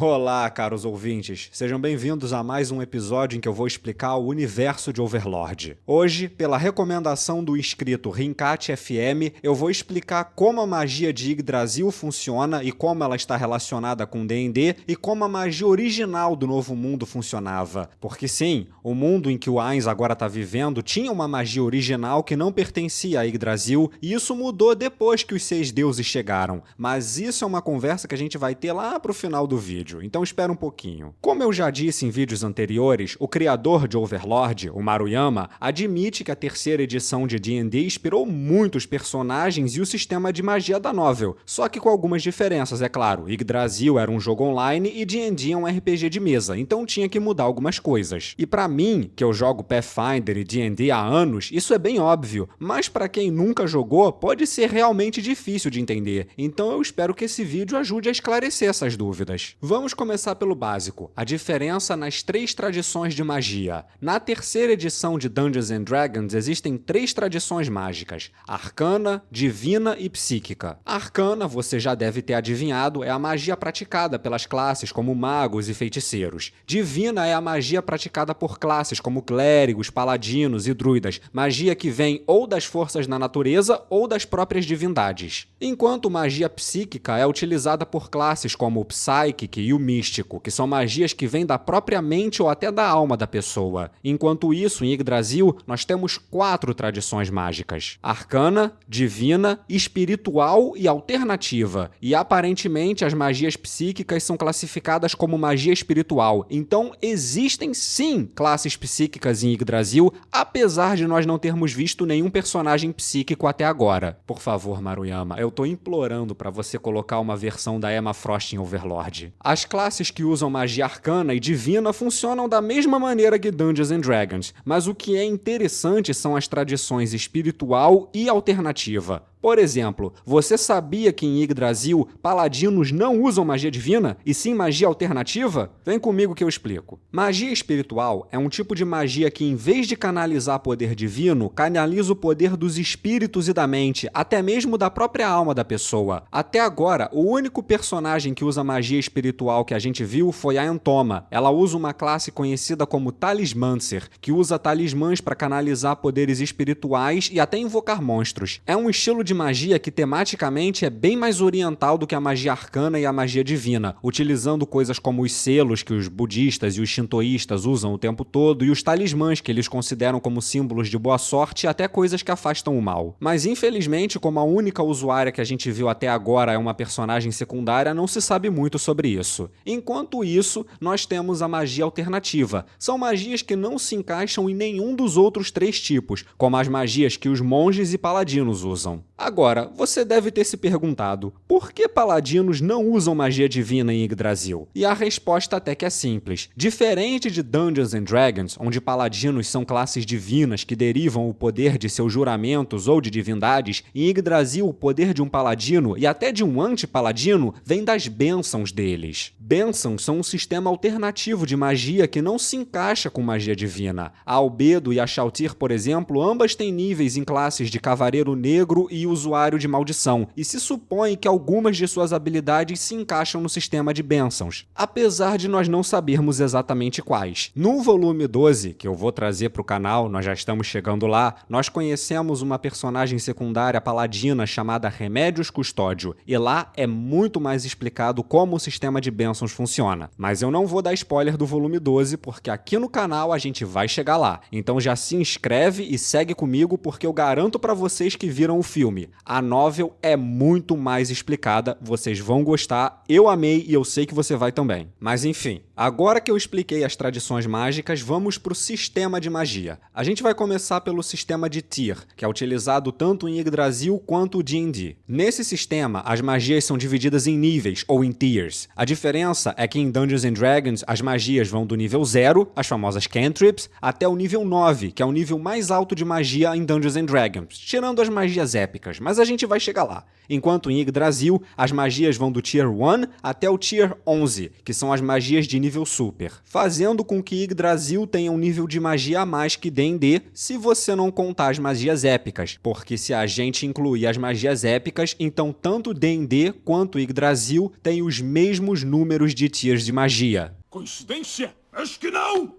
Olá, caros ouvintes. Sejam bem-vindos a mais um episódio em que eu vou explicar o universo de Overlord. Hoje, pela recomendação do inscrito Rincat FM, eu vou explicar como a magia de Yggdrasil funciona e como ela está relacionada com D&D e como a magia original do Novo Mundo funcionava. Porque sim, o mundo em que o Ainz agora está vivendo tinha uma magia original que não pertencia a Yggdrasil e isso mudou depois que os 6 deuses chegaram. Mas isso é uma conversa que a gente vai ter lá pro final do vídeo. Então espera um pouquinho. Como eu já disse em vídeos anteriores, o criador de Overlord, o Maruyama, admite que a terceira edição de D&D inspirou muitos personagens e o sistema de magia da novel, só que com algumas diferenças, é claro. Yggdrasil era um jogo online e D&D é um RPG de mesa, então tinha que mudar algumas coisas. E pra mim, que eu jogo Pathfinder e D&D há anos, isso é bem óbvio, mas pra quem nunca jogou, pode ser realmente difícil de entender, então eu espero que esse vídeo ajude a esclarecer essas dúvidas. Vamos começar pelo básico, a diferença nas 3 tradições de magia. Na terceira edição de Dungeons & Dragons existem 3 tradições mágicas, arcana, divina e psíquica. A arcana, você já deve ter adivinhado, é a magia praticada pelas classes como magos e feiticeiros. Divina é a magia praticada por classes como clérigos, paladinos e druidas, magia que vem ou das forças da natureza ou das próprias divindades. Enquanto magia psíquica é utilizada por classes como o Psychic e o Místico, que são magias que vêm da própria mente ou até da alma da pessoa. Enquanto isso, em Yggdrasil, nós temos 4 tradições mágicas: arcana, divina, espiritual e alternativa. E aparentemente as magias psíquicas são classificadas como magia espiritual. Então existem sim classes psíquicas em Yggdrasil, apesar de nós não termos visto nenhum personagem psíquico até agora. Por favor, Maruyama, eu tô implorando para você colocar uma versão da Emma Frost em Overlord. As classes que usam magia arcana e divina funcionam da mesma maneira que Dungeons & Dragons, mas o que é interessante são as tradições espiritual e alternativa. Por exemplo, você sabia que em Yggdrasil paladinos não usam magia divina, e sim magia alternativa? Vem comigo que eu explico. Magia espiritual é um tipo de magia que, em vez de canalizar poder divino, canaliza o poder dos espíritos e da mente, até mesmo da própria alma da pessoa. Até agora, o único personagem que usa magia espiritual que a gente viu foi a Entoma. Ela usa uma classe conhecida como Talismancer, que usa talismãs para canalizar poderes espirituais e até invocar monstros. É um estilo de magia que tematicamente é bem mais oriental do que a magia arcana e a magia divina, utilizando coisas como os selos que os budistas e os shintoístas usam o tempo todo e os talismãs que eles consideram como símbolos de boa sorte e até coisas que afastam o mal. Mas infelizmente, como a única usuária que a gente viu até agora é uma personagem secundária, não se sabe muito sobre isso. Enquanto isso, nós temos a magia alternativa. São magias que não se encaixam em nenhum dos outros 3 tipos, como as magias que os monges e paladinos usam. Agora, você deve ter se perguntado, por que paladinos não usam magia divina em Yggdrasil? E a resposta até que é simples. Diferente de Dungeons & Dragons, onde paladinos são classes divinas que derivam o poder de seus juramentos ou de divindades, em Yggdrasil o poder de um paladino e até de um anti-paladino vem das bênçãos deles. Bênçãos são um sistema alternativo de magia que não se encaixa com magia divina. A Albedo e a Shautir, por exemplo, ambas têm níveis em classes de Cavaleiro Negro e usuário de maldição, e se supõe que algumas de suas habilidades se encaixam no sistema de bênçãos, apesar de nós não sabermos exatamente quais. No volume 12, que eu vou trazer para o canal, nós já estamos chegando lá, nós conhecemos uma personagem secundária paladina chamada Remédios Custódio, e lá é muito mais explicado como o sistema de bênçãos funciona. Mas eu não vou dar spoiler do volume 12, porque aqui no canal a gente vai chegar lá. Então já se inscreve e segue comigo, porque eu garanto para vocês que viram o filme. A novel é muito mais explicada, vocês vão gostar, eu amei e eu sei que você vai também. Mas enfim, agora que eu expliquei as tradições mágicas, vamos para o sistema de magia. A gente vai começar pelo sistema de Tier, que é utilizado tanto em Yggdrasil quanto o D&D. Nesse sistema, as magias são divididas em níveis, ou em tiers. A diferença é que em Dungeons & Dragons, as magias vão do nível 0, as famosas cantrips, até o nível 9, que é o nível mais alto de magia em Dungeons & Dragons, tirando as magias épicas, mas a gente vai chegar lá. Enquanto em Yggdrasil, as magias vão do Tier 1 até o Tier 11, que são as magias de nível super, fazendo com que Yggdrasil tenha um nível de magia a mais que D&D, se você não contar as magias épicas, porque se a gente incluir as magias épicas, então tanto D&D quanto Yggdrasil têm os mesmos números de tiers de magia. Coincidência? Acho que não!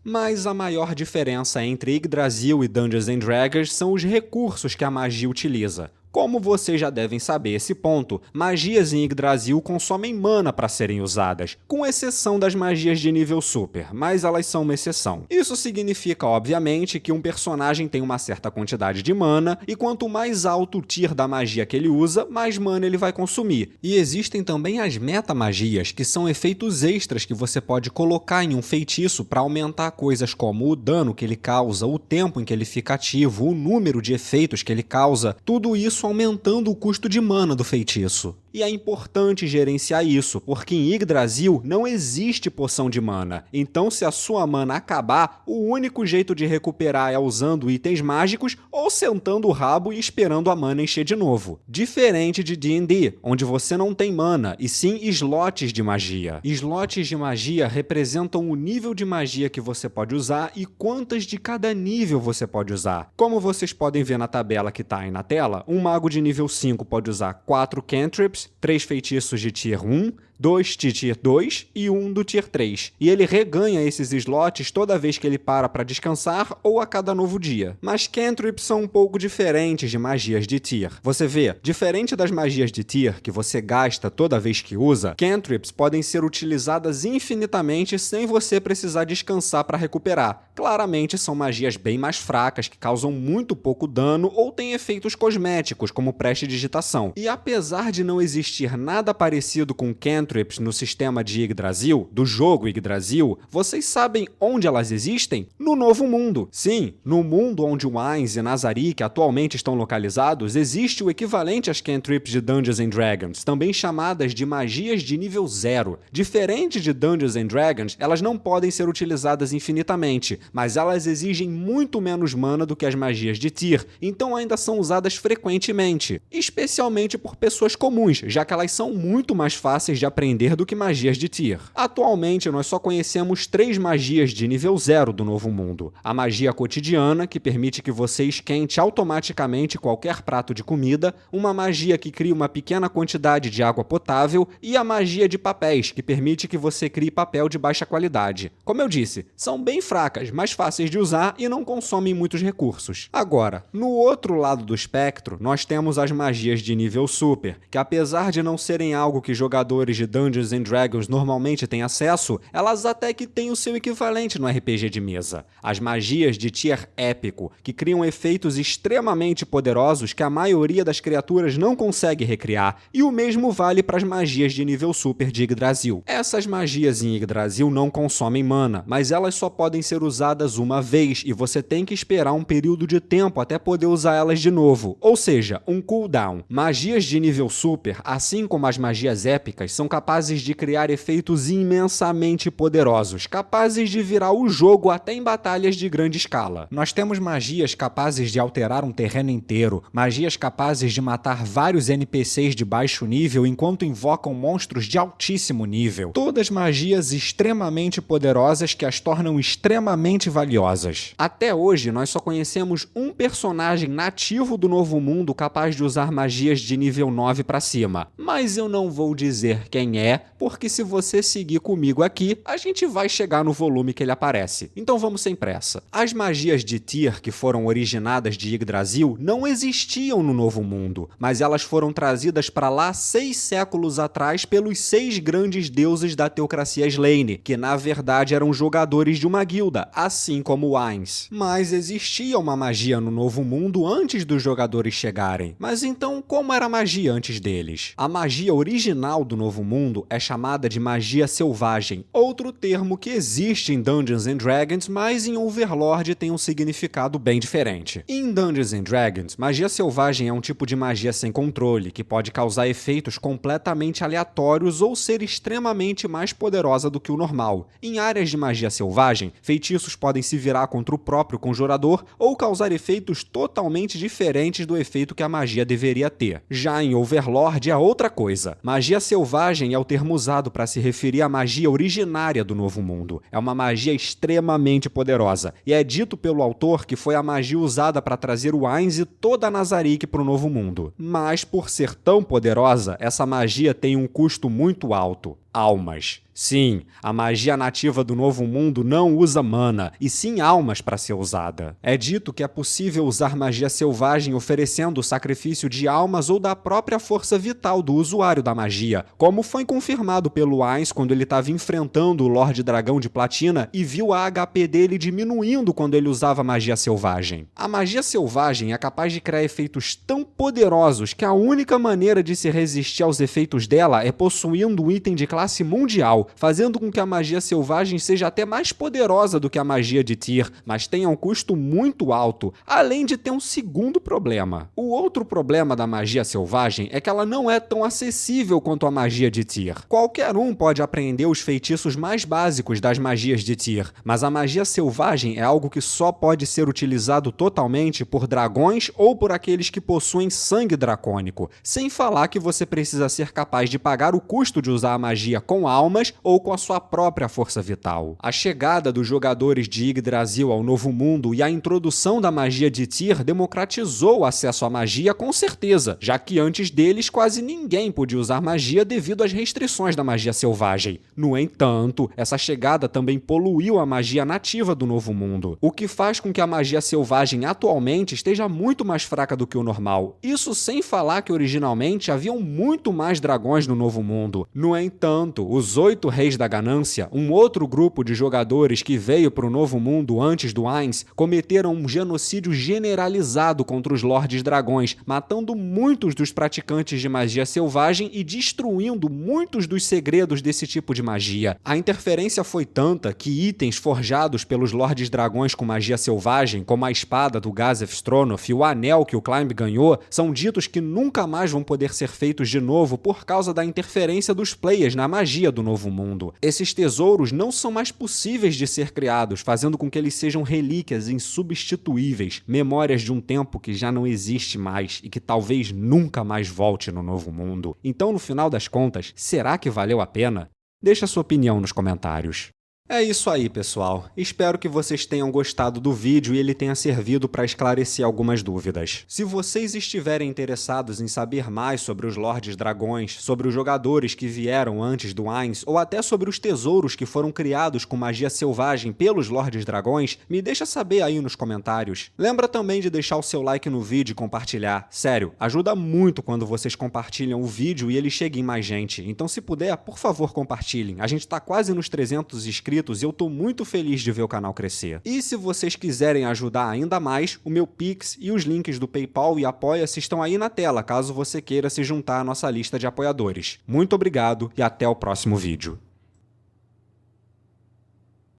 Mas a maior diferença entre Yggdrasil e Dungeons & Dragons são os recursos que a magia utiliza. Como vocês já devem saber esse ponto, magias em Yggdrasil consomem mana para serem usadas, com exceção das magias de nível super, mas elas são uma exceção. Isso significa, obviamente, que um personagem tem uma certa quantidade de mana, e quanto mais alto o tier da magia que ele usa, mais mana ele vai consumir. E existem também as metamagias, que são efeitos extras que você pode colocar em um feitiço para aumentar coisas como o dano que ele causa, o tempo em que ele fica ativo, o número de efeitos que ele causa, tudo isso aumentando o custo de mana do feitiço. E é importante gerenciar isso, porque em Yggdrasil não existe poção de mana, então se a sua mana acabar, o único jeito de recuperar é usando itens mágicos ou sentando o rabo e esperando a mana encher de novo. Diferente de D&D, onde você não tem mana, e sim slots de magia. Slots de magia representam o nível de magia que você pode usar e quantas de cada nível você pode usar. Como vocês podem ver na tabela que está aí na tela, um mago de nível 5 pode usar 4 cantrips, 3 feitiços de tier 1, 2 de tier 2 e 1 do tier 3. E ele reganha esses slots toda vez que ele para descansar ou a cada novo dia. Mas cantrips são um pouco diferentes de magias de tier. Você vê, diferente das magias de tier que você gasta toda vez que usa, cantrips podem ser utilizadas infinitamente sem você precisar descansar para recuperar. Claramente são magias bem mais fracas que causam muito pouco dano ou têm efeitos cosméticos, como prestidigitação. E apesar de não existir nada parecido com cantrips no sistema de Yggdrasil, do jogo Yggdrasil, vocês sabem onde elas existem? No Novo Mundo. Sim, no mundo onde Wines e Nazarick atualmente estão localizados, existe o equivalente às cantrips de Dungeons & Dragons, também chamadas de magias de nível 0. Diferente de Dungeons & Dragons, elas não podem ser utilizadas infinitamente, mas elas exigem muito menos mana do que as magias de tier, então ainda são usadas frequentemente, especialmente por pessoas comuns, já que elas são muito mais fáceis de aprender do que magias de tier. Atualmente, nós só conhecemos 3 magias de nível 0 do Novo Mundo. A magia cotidiana, que permite que você esquente automaticamente qualquer prato de comida, uma magia que cria uma pequena quantidade de água potável e a magia de papéis, que permite que você crie papel de baixa qualidade. Como eu disse, são bem fracas, mais fáceis de usar e não consomem muitos recursos. Agora, no outro lado do espectro, nós temos as magias de nível super, que apesar de não serem algo que jogadores de Dungeons & Dragons normalmente têm acesso, elas até que têm o seu equivalente no RPG de mesa. As magias de tier épico, que criam efeitos extremamente poderosos que a maioria das criaturas não consegue recriar, e o mesmo vale para as magias de nível super de Yggdrasil. Essas magias em Yggdrasil não consomem mana, mas elas só podem ser usadas uma vez e você tem que esperar um período de tempo até poder usar elas de novo, ou seja, um cooldown. Magias de nível super, assim como as magias épicas, são capazes de criar efeitos imensamente poderosos, capazes de virar o jogo até em batalhas de grande escala. Nós temos magias capazes de alterar um terreno inteiro, magias capazes de matar vários NPCs de baixo nível enquanto invocam monstros de altíssimo nível. Todas magias extremamente poderosas que as tornam extremamente valiosas. Até hoje, nós só conhecemos um personagem nativo do Novo Mundo capaz de usar magias de nível 9 para cima, mas eu não vou dizer quem é, porque se você seguir comigo aqui, a gente vai chegar no volume que ele aparece. Então vamos sem pressa. As magias de tier que foram originadas de Yggdrasil não existiam no Novo Mundo, mas elas foram trazidas para lá 6 séculos atrás pelos 6 grandes deuses da teocracia Slaane, que na verdade eram jogadores de uma guilda, assim como Wines. Mas existia uma magia no Novo Mundo antes dos jogadores chegarem. Mas então, como era a magia antes deles? A magia original do Novo Mundo é chamada de magia selvagem, outro termo que existe em Dungeons & Dragons, mas em Overlord tem um significado bem diferente. Em Dungeons & Dragons, magia selvagem é um tipo de magia sem controle, que pode causar efeitos completamente aleatórios ou ser extremamente mais poderosa do que o normal. Em áreas de magia selvagem, feitiços podem se virar contra o próprio conjurador ou causar efeitos totalmente diferentes do efeito que a magia deveria ter. Já em Overlord é outra coisa. Magia selvagem selvagem é o termo usado para se referir à magia originária do Novo Mundo. É uma magia extremamente poderosa, e é dito pelo autor que foi a magia usada para trazer o Ainz e toda a Nazarick para o Novo Mundo. Mas, por ser tão poderosa, essa magia tem um custo muito alto: almas. Sim, a magia nativa do Novo Mundo não usa mana, e sim almas para ser usada. É dito que é possível usar magia selvagem oferecendo o sacrifício de almas ou da própria força vital do usuário da magia, como foi confirmado pelo Ainz quando ele estava enfrentando o Lorde Dragão de Platina e viu a HP dele diminuindo quando ele usava magia selvagem. A magia selvagem é capaz de criar efeitos tão poderosos que a única maneira de se resistir aos efeitos dela é possuindo um item de classe mundial, fazendo com que a magia selvagem seja até mais poderosa do que a magia de Tyr, mas tenha um custo muito alto, além de ter um segundo problema. O outro problema da magia selvagem é que ela não é tão acessível quanto a magia de Tyr. Qualquer um pode aprender os feitiços mais básicos das magias de Tyr, mas a magia selvagem é algo que só pode ser utilizado totalmente por dragões ou por aqueles que possuem sangue dracônico, sem falar que você precisa ser capaz de pagar o custo de usar a magia com almas ou com a sua própria força vital. A chegada dos jogadores de Yggdrasil ao Novo Mundo e a introdução da magia de Tyr democratizou o acesso à magia com certeza, já que antes deles quase ninguém podia usar magia devido às restrições da magia selvagem. No entanto, essa chegada também poluiu a magia nativa do Novo Mundo, o que faz com que a magia selvagem atualmente esteja muito mais fraca do que o normal. Isso sem falar que originalmente haviam muito mais dragões no Novo Mundo. No entanto, os 8 Reis da Ganância, um outro grupo de jogadores que veio para o Novo Mundo antes do Ainz, cometeram um genocídio generalizado contra os Lordes Dragões, matando muitos dos praticantes de magia selvagem e destruindo muitos dos segredos desse tipo de magia. A interferência foi tanta que itens forjados pelos Lordes Dragões com magia selvagem, como a espada do Gazef Stronoff e o anel que o Climb ganhou, são ditos que nunca mais vão poder ser feitos de novo por causa da interferência dos players na magia do Novo Mundo. Esses tesouros não são mais possíveis de ser criados, fazendo com que eles sejam relíquias insubstituíveis, memórias de um tempo que já não existe mais e que talvez nunca mais volte no Novo Mundo. Então, no final das contas, será que valeu a pena? Deixa sua opinião nos comentários. É isso aí, pessoal. Espero que vocês tenham gostado do vídeo e ele tenha servido para esclarecer algumas dúvidas. Se vocês estiverem interessados em saber mais sobre os Lordes Dragões, sobre os jogadores que vieram antes do Ainz, ou até sobre os tesouros que foram criados com magia selvagem pelos Lordes Dragões, me deixa saber aí nos comentários. Lembra também de deixar o seu like no vídeo e compartilhar. Sério, ajuda muito quando vocês compartilham o vídeo e ele chega em mais gente. Então, se puder, por favor, compartilhem. A gente tá quase nos 300 inscritos e eu tô muito feliz de ver o canal crescer. E se vocês quiserem ajudar ainda mais, o meu Pix e os links do PayPal e Apoia-se estão aí na tela, caso você queira se juntar à nossa lista de apoiadores. Muito obrigado e até o próximo vídeo.